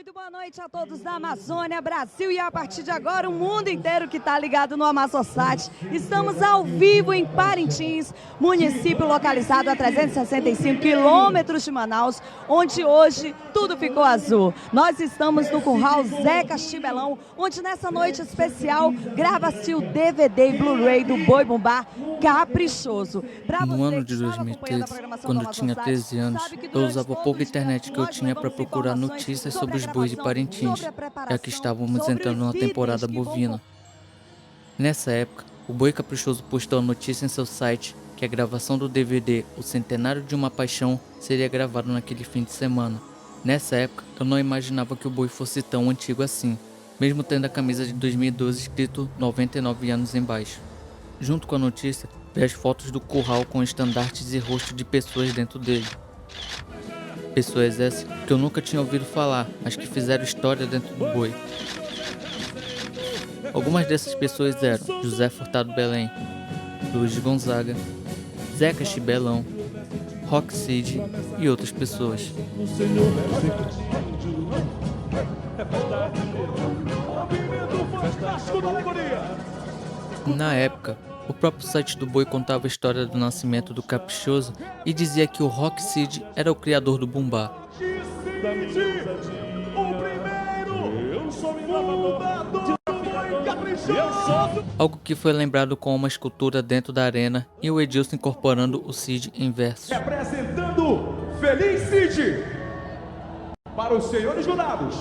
Muito boa noite a todos da Amazônia, Brasil e a partir de agora o mundo inteiro que está ligado no Amazossat. Estamos ao vivo em Parintins, município localizado a 365 quilômetros de Manaus, onde hoje tudo ficou azul. Nós estamos no Curral Zeca Chibelão, onde nessa noite especial grava-se o DVD e Blu-ray do Boi Bumbá Caprichoso. No ano de 2013, quando eu tinha 13 anos, eu usava pouca internet que eu tinha para procurar notícias sobre os bois de Parintins, já que estávamos entrando numa temporada bovina. Nessa época, o Boi Caprichoso postou a notícia em seu site que a gravação do DVD O Centenário de uma Paixão seria gravado naquele fim de semana. Nessa época, eu não imaginava que o boi fosse tão antigo assim, mesmo tendo a camisa de 2012 escrito 99 anos embaixo. Junto com a notícia, vi as fotos do curral com estandartes e rostos de pessoas dentro dele. Pessoas essas que eu nunca tinha ouvido falar, mas que fizeram história dentro do boi. Algumas dessas pessoas eram José Furtado Belém, Luiz Gonzaga, Zeca Chibelão, Rock Cid e outras pessoas. Na época, o próprio site do boi contava a história do nascimento do Caprichoso e dizia que o Rock Cid era o criador do bumbá. Algo que foi lembrado com uma escultura dentro da arena e o Edilson incorporando o Cid em versos. Representando Feliz Cid, para os senhores jurados,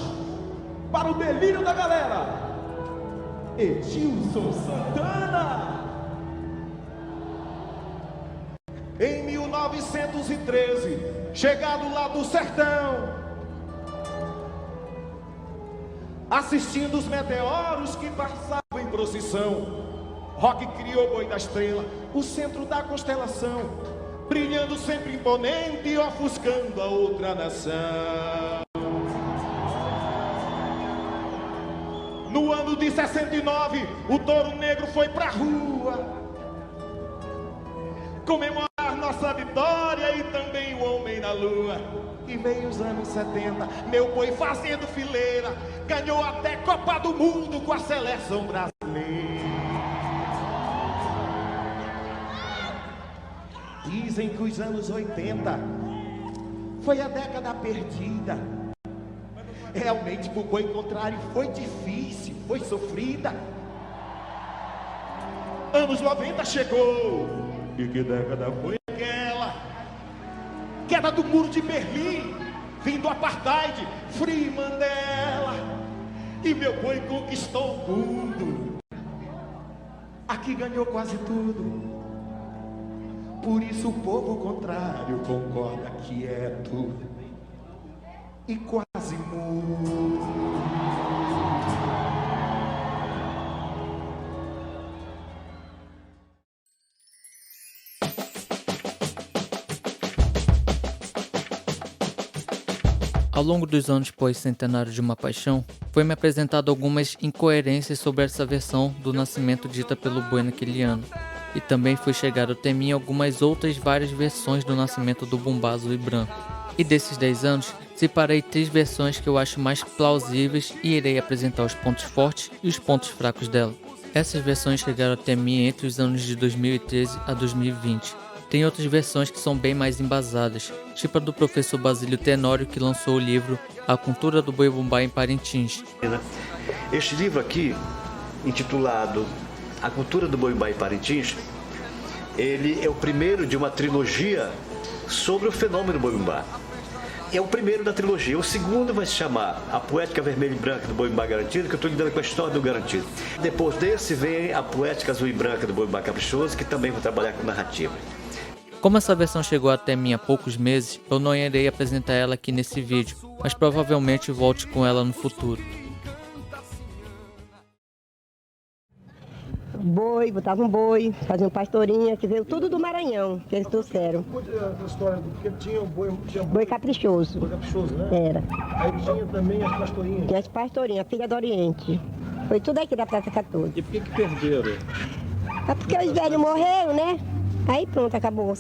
para o delírio da galera, Edilson Santana. Em 1913, chegado lá do sertão, assistindo os meteoros que passavam em procissão, Rock criou o Boi da Estrela, o centro da constelação, brilhando sempre imponente e ofuscando a outra nação. No ano de 69, o Touro Negro foi pra rua comemorar nossa vitória e também o Homem na Lua. E veio os anos 70, meu boi fazendo fileira, ganhou até Copa do Mundo com a seleção brasileira. Dizem que os anos 80 foi a década perdida. Realmente pro boi contrário foi difícil, foi sofrida. Anos 90 chegou. E que década foi aquela? Queda do muro de Berlim, fim do apartheid, Free Mandela. E meu boi conquistou o mundo. Aqui ganhou quase tudo. Por isso o povo contrário concorda que é tudo e quase mudo. Ao longo dos anos pós-centenário de uma paixão, foi-me apresentado algumas incoerências sobre essa versão do nascimento dita pelo boi naquele ano. E também foi chegado até mim algumas outras várias versões do nascimento do bumbá azul e branco. E desses 10 anos, separei 3 versões que eu acho mais plausíveis e irei apresentar os pontos fortes e os pontos fracos dela. Essas versões chegaram até mim entre os anos de 2013 a 2020. Tem outras versões que são bem mais embasadas, tipo a do professor Basílio Tenório, que lançou o livro A Cultura do Boi Bumbá em Parintins. Este livro aqui, intitulado A Cultura do Boi Bumbá em Parintins, ele é o primeiro de uma trilogia sobre o fenômeno do boi bumbá. É o primeiro da trilogia. O segundo vai se chamar A Poética Vermelha e Branca do Boi Bumbá Garantido, que eu estou lidando com a história do Garantido. Depois desse vem A Poética Azul e Branca do Boi Bumbá Caprichoso, que também vou trabalhar com narrativa. Como essa versão chegou até mim há poucos meses, eu não irei apresentar ela aqui nesse vídeo, mas provavelmente volte com ela no futuro. Boi, botava um boi, fazia um pastorinha, que veio tudo do Maranhão, que eles trouxeram. A história do que tinha Boi caprichoso. Boi caprichoso, né? Era. Aí tinha também as pastorinhas. Tinha as pastorinhas, filha do Oriente. Foi tudo aqui da Praça 14. E por que perderam? É porque os velhos morreram, né? Aí pronto, acabou.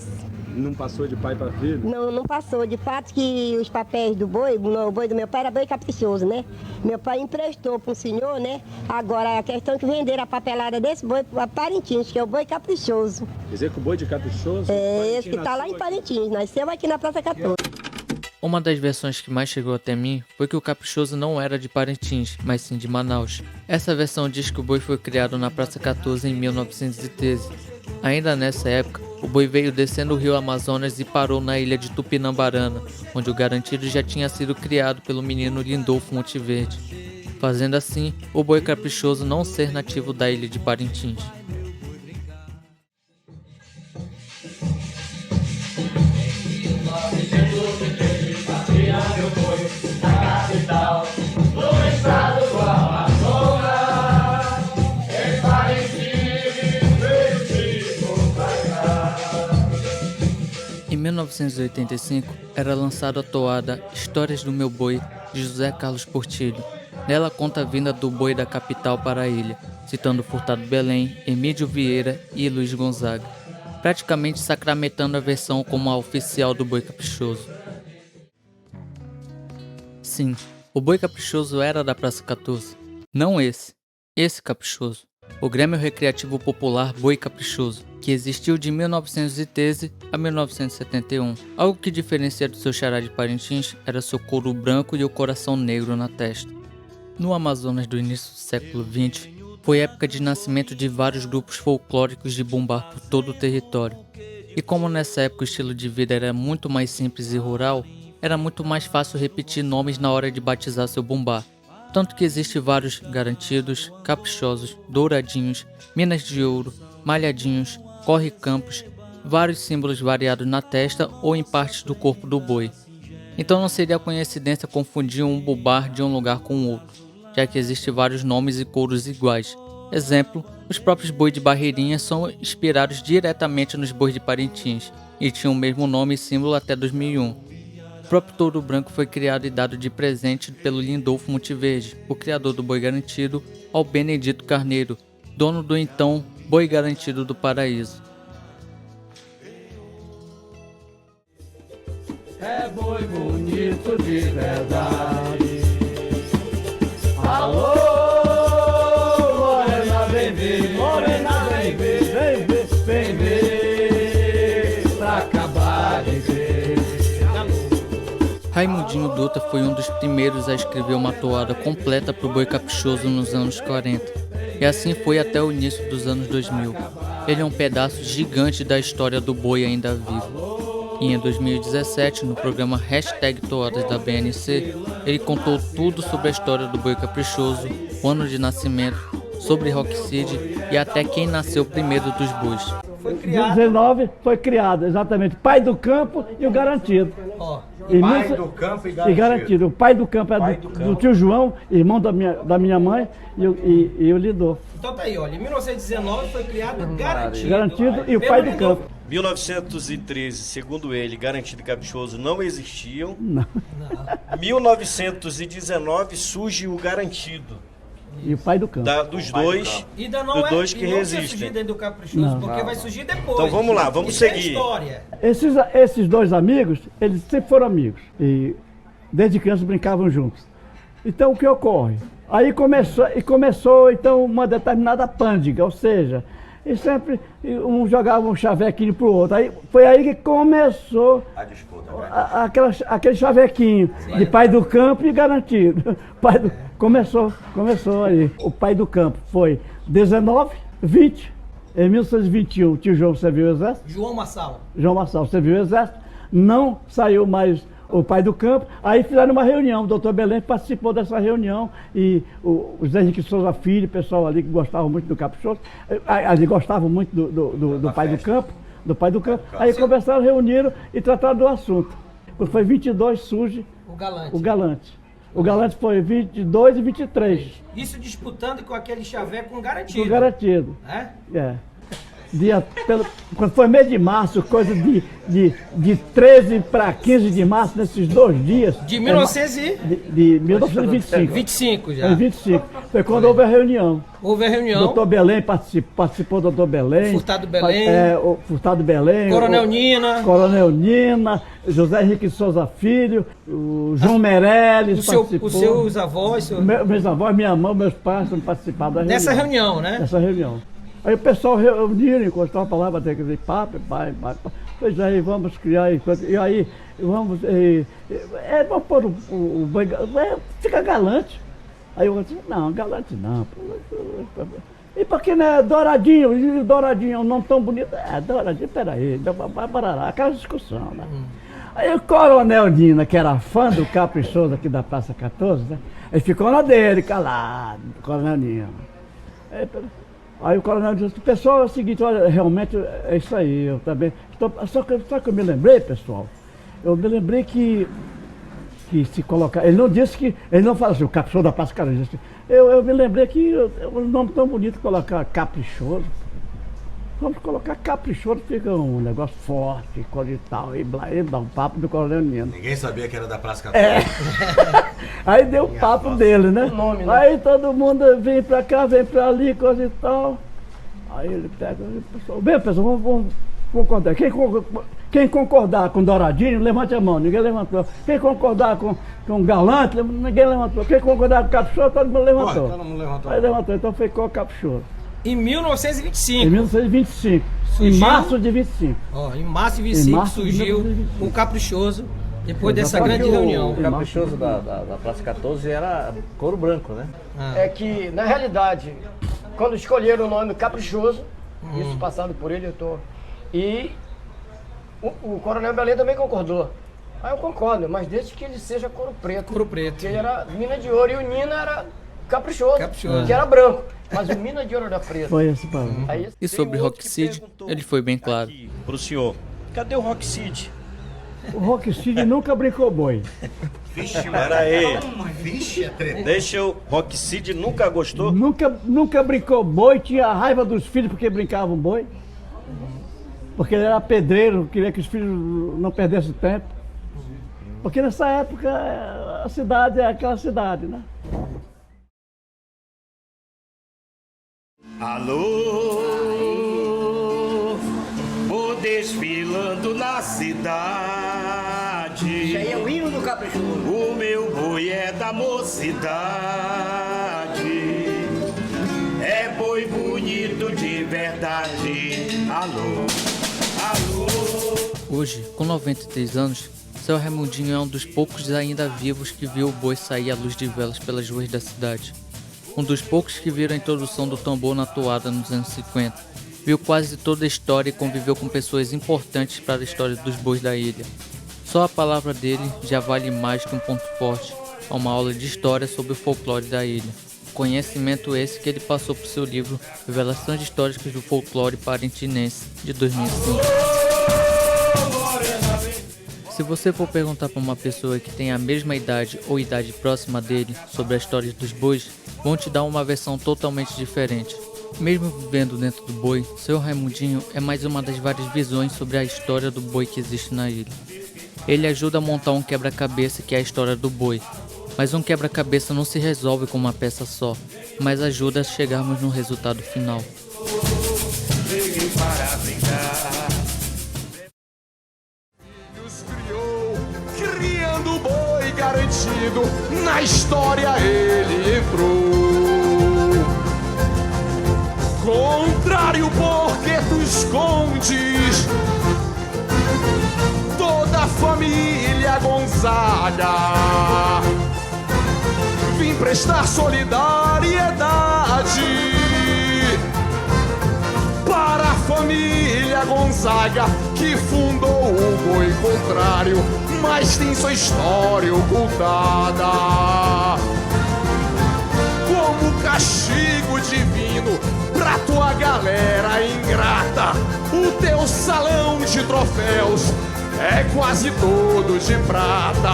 não passou de pai para filho? Não, não passou. De fato que os papéis do boi, o boi do meu pai era boi caprichoso, né? Meu pai emprestou para um senhor, né? Agora a questão é que venderam a papelada desse boi para Parintins, que é o boi caprichoso. Quer dizer que o boi de caprichoso? É, esse que está lá em Parintins, nasceu aqui na Praça 14. Uma das versões que mais chegou até mim foi que o caprichoso não era de Parintins, mas sim de Manaus. Essa versão diz que o boi foi criado na Praça 14 em 1913. Ainda nessa época, o boi veio descendo o rio Amazonas e parou na ilha de Tupinambarana, onde o garantido já tinha sido criado pelo menino Lindolfo Monteverde, fazendo assim o boi caprichoso não ser nativo da ilha de Parintins. Em 1985, era lançada a toada Histórias do Meu Boi, de José Carlos Portilho. Nela conta a vinda do boi da capital para a ilha, citando Furtado Belém, Emílio Vieira e Luiz Gonzaga, praticamente sacramentando a versão como a oficial do boi caprichoso. Sim, o boi caprichoso era da Praça 14. Não esse caprichoso. O Grêmio Recreativo Popular Boi Caprichoso, que existiu de 1913 a 1971. Algo que diferencia do seu xará de Parintins era seu couro branco e o coração negro na testa. No Amazonas do início do século XX, foi época de nascimento de vários grupos folclóricos de bumbá por todo o território. E como nessa época o estilo de vida era muito mais simples e rural, era muito mais fácil repetir nomes na hora de batizar seu bumbá. Tanto que existem vários garantidos, caprichosos, douradinhos, minas de ouro, malhadinhos, corre-campos, vários símbolos variados na testa ou em partes do corpo do boi. Então não seria coincidência confundir um bubar de um lugar com o outro, já que existem vários nomes e couros iguais. Exemplo, os próprios bois de Barreirinha são inspirados diretamente nos bois de Parintins, e tinham o mesmo nome e símbolo até 2001. O próprio touro branco foi criado e dado de presente pelo Lindolfo Monteverde, o criador do boi garantido, ao Benedito Carneiro, dono do então Boi Garantido do Paraíso. É boi bonito de verdade. Alô, morena, vem ver, morena, vem ver, vem ver, vem ver, pra acabar de ver. Raimundinho Dutra foi um dos primeiros a escrever uma toada completa para o boi caprichoso nos anos 40, e assim foi até o início dos anos 2000. Ele é um pedaço gigante da história do boi ainda vivo. E em 2017, no programa #Toadas da BNC, ele contou tudo sobre a história do boi caprichoso, o ano de nascimento, sobre Rock City e até quem nasceu primeiro dos bois. Foi criado. 19 foi criado, exatamente. Pai do campo e o garantido. Pai do campo e garantido. O pai do campo é do tio João, irmão da minha mãe, e o Lindolfo. Então tá aí, olha, em 1919 foi criado garantido. Garantido e o pai do campo. 1913, segundo ele, garantido e caprichoso não existiam. Não. 1919 surge o garantido. E o pai do campo. Dos dois, dos dois que resistem. Do caprichoso, porque vai surgir depois. Então vamos lá, vamos seguir. Esses dois amigos, eles sempre foram amigos. E desde criança brincavam juntos. Então o que ocorre? Aí começou então uma determinada pândega, ou seja, e sempre um jogava um chavequinho pro outro. Aí foi aí que começou a disputa, aquele chavequinho de pai do campo e garantido. Começou aí. O pai do campo foi 19, 20, em 1921 o tio João serviu o exército. João Massal serviu o exército, não saiu mais o pai do campo. Aí fizeram uma reunião, o doutor Belém participou dessa reunião e o Zé Henrique Souza Filho, o pessoal ali que gostava muito do caprichoso, ali gostavam muito do pai do campo, aí conversaram, reuniram e trataram do assunto. Quando foi 22 surge o Galante. O Galante foi 22 e 23. Isso disputando com aquele chaveco com garantido. Com garantido. É? É. quando foi mês de março, coisa de 13 para 15 de março, nesses 2 dias. De 1925. 25 já. 25. Foi quando houve a reunião. Houve a reunião. Doutor Belém participou, doutor Belém. Furtado Belém. O Furtado Belém. Coronel Nina. Coronel Nina, José Henrique Souza Filho, o João Meirelles participou. Os seus avós? Meus avós, minha mãe, meus pais não participaram da reunião. Nessa reunião, né? Nessa reunião. Aí o pessoal reuniram, encostou a palavra, tem que dizer papo, pai. Pois aí, vamos criar, e aí, vamos pôr o boi, fica galante. Aí eu disse, não, galante não. E porque né, Douradinho, e Douradinho é um nome tão bonito, Douradinho, peraí, vai parar aquela discussão, né? Aí o Coronel Nina, que era fã do Caprichoso aqui da Praça 14, né? Ele ficou na dele, calado, Coronel Nina. Aí o coronel disse, pessoal, é o seguinte, olha, realmente é isso aí, eu também. Só que eu me lembrei, pessoal, eu me lembrei que se colocar, ele não disse que, ele não fala assim, o Caprichoso da Praça 14, eu me lembrei que um nome tão bonito colocar Caprichoso. Vamos colocar Caprichoso, fica um negócio forte, coisa e tal, e dá um papo do Coronel Nino. Ninguém sabia que era da Praça 14. Aí deu o papo dele, né? Nome, né? Aí todo mundo vem pra cá, vem pra ali, coisa e tal. Aí ele pega, pessoal, bem, pessoal, vamos concordar. Quem concordar com Douradinho, levante a mão, ninguém levantou. Quem concordar com Galante, ninguém levantou. Quem concordar com Caprichoso, todo mundo levantou. Todo mundo levantou. Aí levantou, então ficou o Caprichoso. Em 1925. Em 1925. Surgiu, em março de 25. Em março de 25 surgiu o Caprichoso, depois dessa grande reunião. O Caprichoso da Praça 14 era couro branco, né? É que, na realidade, quando escolheram o nome Caprichoso, isso passado por ele, e o Coronel Belém também concordou. Aí eu concordo, mas desde que ele seja couro preto. Couro preto. Porque ele era mina de ouro e o Nina era Caprichoso. Que era branco. Mas o mina de ouro era preto. Foi esse papo. E sobre Rockseed, ele foi bem claro. Pro senhor, cadê o Rockseed? O Rockseed nunca brincou boi. Vixe, Pera aí. Vixe, é treta. Deixa eu... Rockseed nunca gostou? Nunca brincou boi, tinha raiva dos filhos porque brincavam boi. Porque ele era pedreiro, queria que os filhos não perdessem tempo. Porque nessa época a cidade é aquela cidade, né? Alô, vou desfilando na cidade. Isso aí é o hino do Caprichoso. O meu boi é da mocidade. É boi bonito de verdade. Alô, alô. Hoje, com 93 anos, seu Raimundinho é um dos poucos ainda vivos que viu o boi sair à luz de velas pelas ruas da cidade. Um dos poucos que viram a introdução do tambor na toada nos anos 50. Viu quase toda a história e conviveu com pessoas importantes para a história dos bois da ilha. Só a palavra dele já vale mais que um ponto forte a uma aula de história sobre o folclore da ilha. Conhecimento esse que ele passou por seu livro Revelações Históricas do Folclore Parintinense, de 2005. Se você for perguntar para uma pessoa que tem a mesma idade ou idade próxima dele sobre a história dos bois, vão te dar uma versão totalmente diferente. Mesmo vivendo dentro do boi, seu Raimundinho é mais uma das várias visões sobre a história do boi que existe na ilha. Ele ajuda a montar um quebra-cabeça que é a história do boi. Mas um quebra-cabeça não se resolve com uma peça só, mas ajuda a chegarmos no resultado final. Criando boi garantido, na história ele entrou. Contrário porque tu escondes toda a família Gonzaga. Vim prestar solidariedade para a família Gonzaga, que fundou o boi contrário, mas tem sua história ocultada. Como castigo divino pra tua galera ingrata, o teu salão de troféus é quase todo de prata.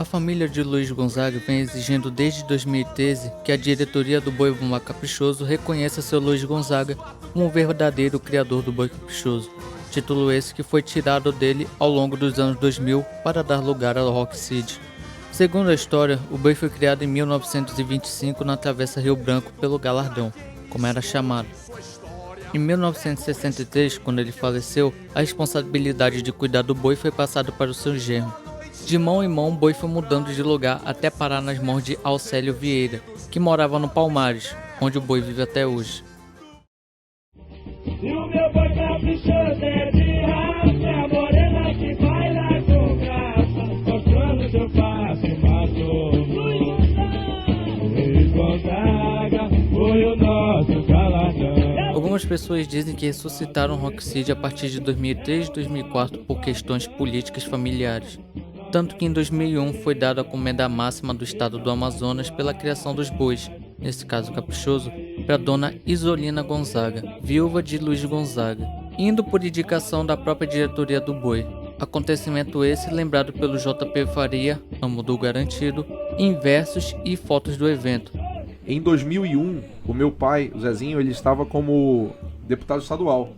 A família de Luiz Gonzaga vem exigindo desde 2013 que a diretoria do Boi Bumbá Caprichoso reconheça seu Luiz Gonzaga como o verdadeiro criador do boi caprichoso. Título esse que foi tirado dele ao longo dos anos 2000 para dar lugar ao Rock City. Segundo a história, o boi foi criado em 1925 na Travessa Rio Branco pelo Galardão, como era chamado. Em 1963, quando ele faleceu, a responsabilidade de cuidar do boi foi passada para o seu genro. De mão em mão, o boi foi mudando de lugar até parar nas mãos de Alcélio Vieira, que morava no Palmares, onde o boi vive até hoje. E o meu boi caprichoso é de raça, morena que vai lá com graça, mostrando seu passo e matou. Luiz Gonzaga foi o nosso galardão. Algumas pessoas dizem que ressuscitaram o Rock City a partir de 2003 e 2004 por questões políticas familiares. Tanto que em 2001 foi dada a comenda máxima do estado do Amazonas pela criação dos bois, nesse caso caprichoso, para Dona Isolina Gonzaga, viúva de Luiz Gonzaga, indo por indicação da própria diretoria do boi. Acontecimento esse lembrado pelo JP Faria, amo do garantido, em versos e fotos do evento. Em 2001, o meu pai, o Zezinho, ele estava como deputado estadual.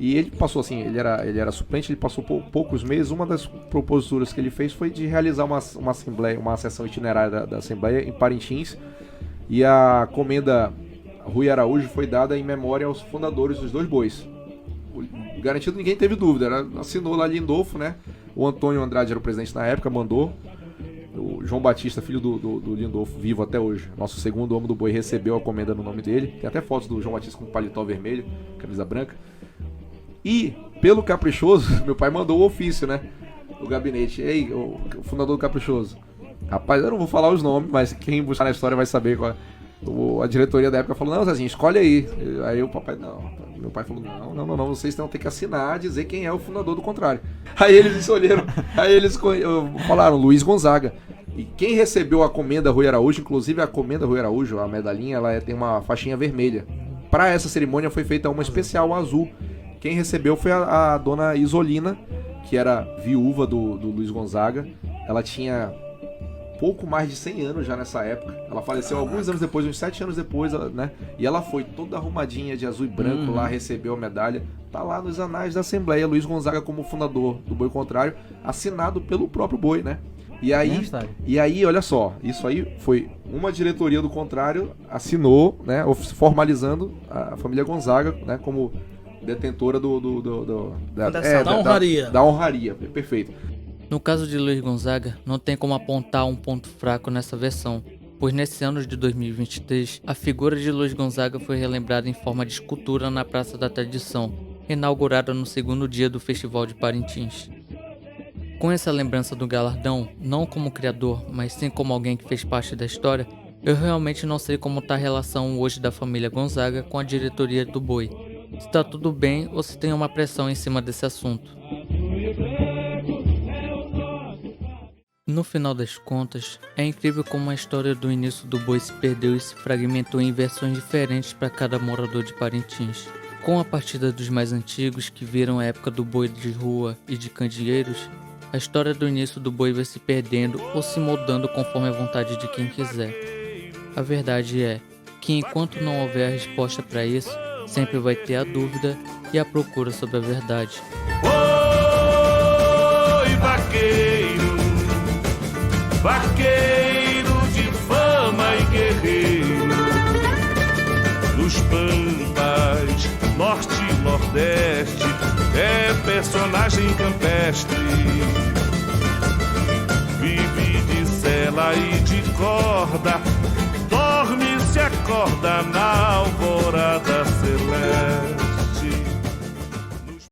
E ele passou assim, ele era suplente, ele passou poucos meses. Uma das proposituras que ele fez foi de realizar uma assembleia, uma sessão itinerária da Assembleia em Parintins. E a comenda Rui Araújo foi dada em memória aos fundadores dos dois bois. O garantido ninguém teve dúvida, assinou lá Lindolfo, né? O Antônio Andrade era o presidente na época, mandou. O João Batista, filho do Lindolfo, vivo até hoje, nosso segundo homem do boi, recebeu a comenda no nome dele. Tem até fotos do João Batista com paletó vermelho, camisa branca. E, pelo Caprichoso, meu pai mandou o ofício, né? O gabinete. Ei, o fundador do Caprichoso. Rapaz, eu não vou falar os nomes, mas quem buscar na história vai saber qual é. A diretoria da época falou, não, Zezinho, escolhe aí. Aí o papai, não. Meu pai falou, não, vocês vão ter que assinar, dizer quem é o fundador do contrário. Aí eles escolheram, falaram, Luiz Gonzaga. E quem recebeu a comenda Rui Araújo, inclusive a comenda Rui Araújo, a medalhinha, ela tem uma faixinha vermelha. Para essa cerimônia foi feita uma especial azul. Quem recebeu foi a Dona Isolina, que era viúva do Luiz Gonzaga. Ela tinha pouco mais de 100 anos já nessa época. Ela faleceu alguns anos depois, uns 7 anos depois, né? E ela foi toda arrumadinha de azul e branco lá, recebeu a medalha. Tá lá nos anais da Assembleia, Luiz Gonzaga como fundador do Boi Contrário, assinado pelo próprio boi, né? E aí, olha só, isso aí foi uma diretoria do Contrário, assinou, né? Formalizando a família Gonzaga, né? Como detentora da honraria. Da honraria, perfeito. No caso de Luiz Gonzaga, não tem como apontar um ponto fraco nessa versão, pois nesse ano de 2023, a figura de Luiz Gonzaga foi relembrada em forma de escultura na Praça da Tradição, inaugurada no segundo dia do Festival de Parintins. Com essa lembrança do galardão, não como criador, mas sim como alguém que fez parte da história, eu realmente não sei como está a relação hoje da família Gonzaga com a diretoria do boi. Se está tudo bem ou se tem uma pressão em cima desse assunto. No final das contas, é incrível como a história do início do boi se perdeu e se fragmentou em versões diferentes para cada morador de Parintins. Com a partida dos mais antigos, que viram a época do boi de rua e de candeeiros, a história do início do boi vai se perdendo ou se moldando conforme a vontade de quem quiser. A verdade é que enquanto não houver a resposta para isso, sempre vai ter a dúvida e a procura sobre a verdade. Oi, vaqueiro, vaqueiro de fama e guerreiro, dos pampas, norte e nordeste, é personagem campestre, vive de sela e de corda, dorme e se acorda na alvorada celeste.